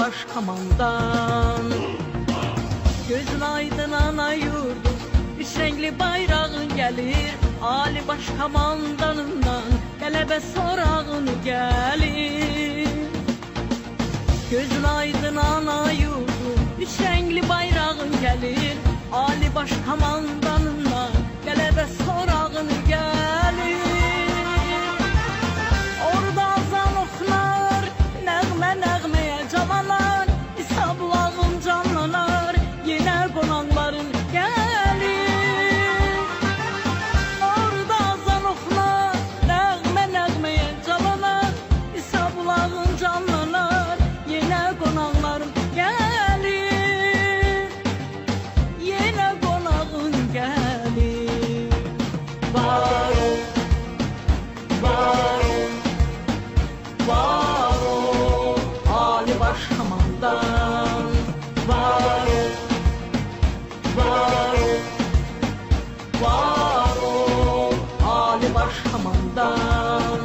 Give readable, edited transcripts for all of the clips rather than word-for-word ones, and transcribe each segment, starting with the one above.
Başkomandan. Gözün aydın ana yurdum, üç renkli bayrağın gelir. Ali Başkomandanından qələbə sorağın gəlir. Gözün aydın ana yurdum, üç renkli bayrağın gelir. Ali Başkomandanından qələbə sorağın gəlir. Orada azan oxlar, nəğmə nəğməyə cavalar, İsablağın canlanar, yenə qonaqların gəlir. Orada azan oxlar, nəğmə nəğməyə cavalar, İsablağın canlanar, yenə qonaqların gəlir. Yenə qonağın gəlir. Var ol, var ol, var ol, Ali Başkomandan. Var ol, var ol, var ol, Ali Başkomandan.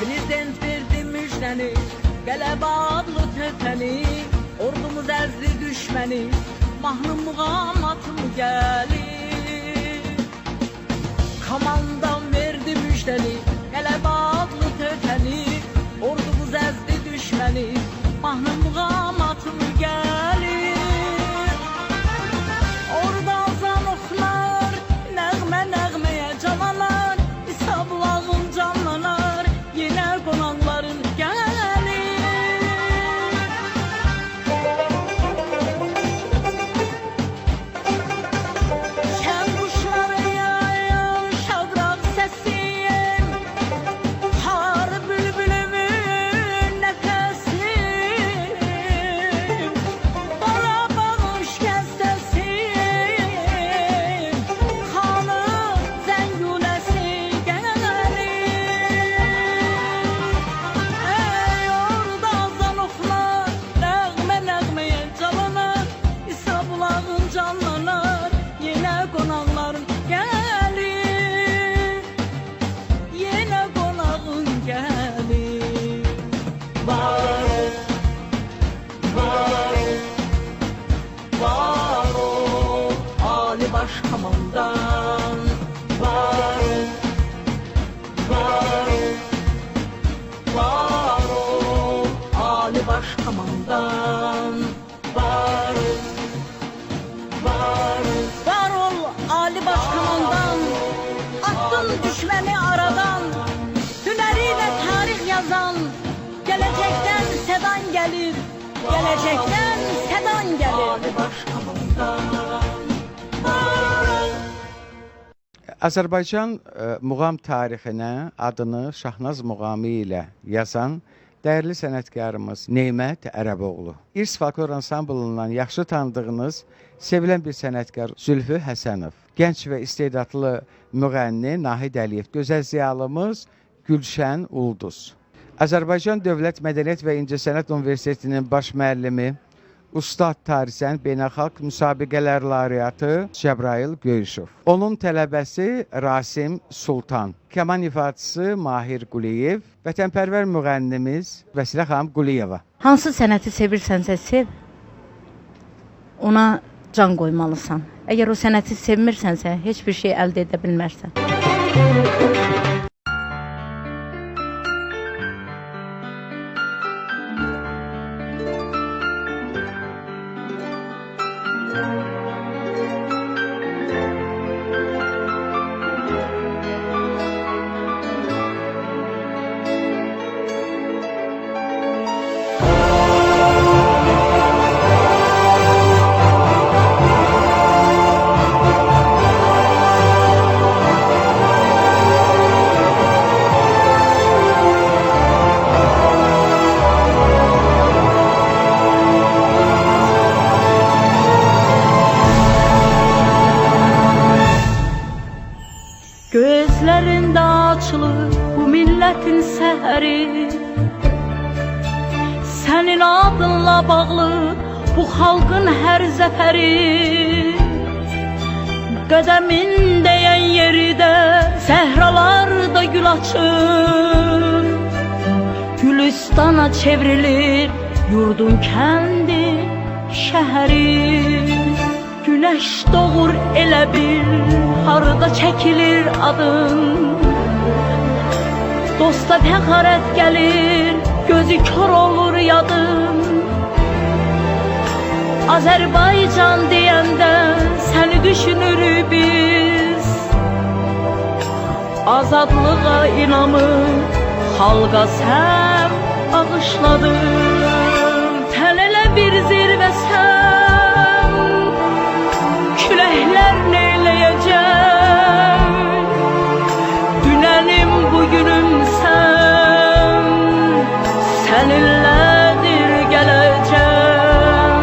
Prezident verdi müjdəni, qələbə adlı töhfəni, ordumuz əzdi düşməni, mahnı muğamatım gəlir. Komandan verdi müjdəni, qələbə adlı töhfəni, ordumuz əzdi düşməni, mahnı muğamatım gəlir. Orada azan oxlar, nəğmə nəğməyə cavalar, İsablağın canlanar, yenə qonaqların gəlir. Şən quşları yayır, şabraq səsim, har bülbülümün nəfəsi, bala bağış gəz səsim, xanım zəngüləsi gəlir. Ey orada azan oxlar, nəğmə nəğməyə cavalar, İsablağın canlanar, yenə qonaqların gəlir. Yenə qonağın gəlir. Var ol, var ol, var ol, Ali Başkomandan. Var ol, var ol, var ol, Ali Başkomandan. Var ol, var ol, var ol, Ali Başkomandan. Attın düşməni aradan, hünəriyle tarix yazan, gelecekten sedan gelir, gelecekten sedan gelir. Ali Başkomandan. Var ol. Azərbaycan muğam tarixinə adını Şahnaz muğamı ilə yazan dəyərli sənətkarımız Neymət Ərəboğlu. İrs folklor ansamblından yaxşı tanıdığınız sevilən bir sənətkar Zülfü Həsənov, gənc və istedadlı müğənni Nahid Əliyev, gözəl ziyalımız Gülşən Ulduz. Azərbaycan Dövlət Mədəniyyət və İncəsənət Universitetinin baş müəllimi, Ustad Tarixən Beynəlxalq Müsabiqələr Laureatı Cəbrayıl Göyüşov. Onun tələbəsi Rasim Sultan, kaman ifaçısı Mahir Quliyev, vətənpərvər müğənnimiz Vəsilə xanım Quliyeva. Hansı sənəti sevirsənsə sev, ona can qoymalısan. Əgər o sənəti sevmirsənsə, heç bir şey əldə edə bilmərsən. Gözlərində açılır bu milletin səhəri. Sənin adınla bağlı bu xalqın hər zəfəri. Qədəmin deyən yeridə səhralarda gül açır. Gülüstana çevrilir yurdun kəndi şəhəri. Güneş doğur elə bil harda çəkilir adın. Dosta fəxarət gəlir, gözü kör olur yadın. Azərbaycan deyəndə səni düşünürük biz. Azadlığa inamır, xalqa sən bağışladın. Sən elə bir zirvəsən, küləklər neyləyəcək? Dünənim bugünüm sən, səninlədir gələcək.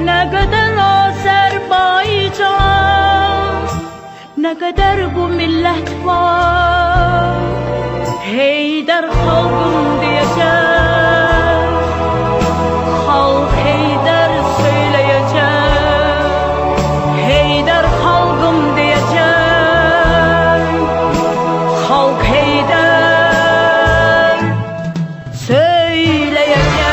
Nə qədər Azərbaycan, nə qədər bu millət var, Heydər xalqım deyəcək, xalq Heydər söyləyəcək. Heydər xalqım deyəcək, xalq Heydər söyləyəcək.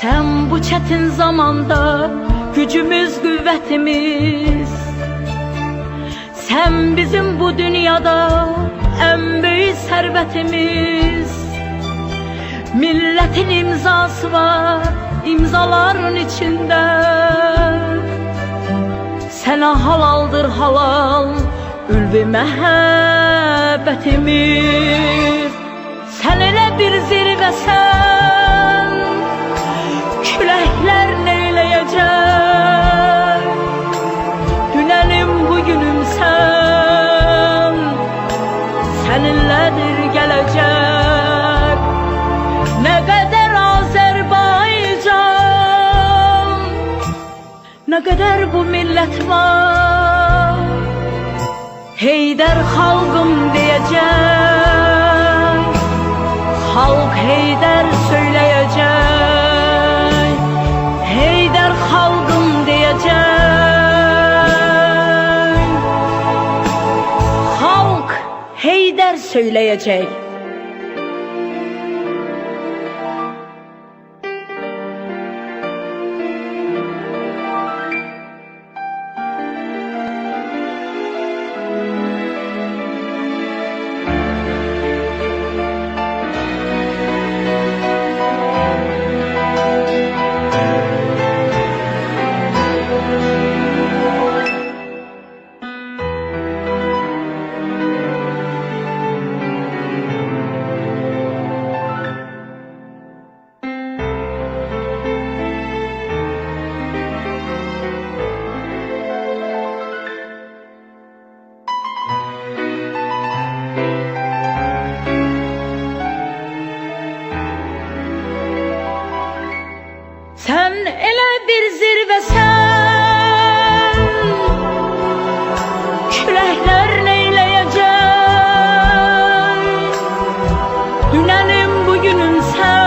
Sən bu çətin zamanda gücümüz, qüvvətimiz. Sən bizim bu dünyada ən böyük sərvətimiz. Millətin imzası var imzaların içində. Sənə halaldır halal ülvi məhəbbətimiz. Sən elə bir zirvəsən, küləklər neyləyəcək? Dünənim bugünüm sən, səninlədir gələcək. Nə qədər Azərbaycan, nə qədər bu millət var, Heydər xalqım deyəcək, xalq Heydər söyləyəcək. Heydər xalqım deyəcək, xalq Heydər söyləyəcək. Sən elə bir zirvəsən, küləklər neyləyəcək? Dünənim bugünüm sən,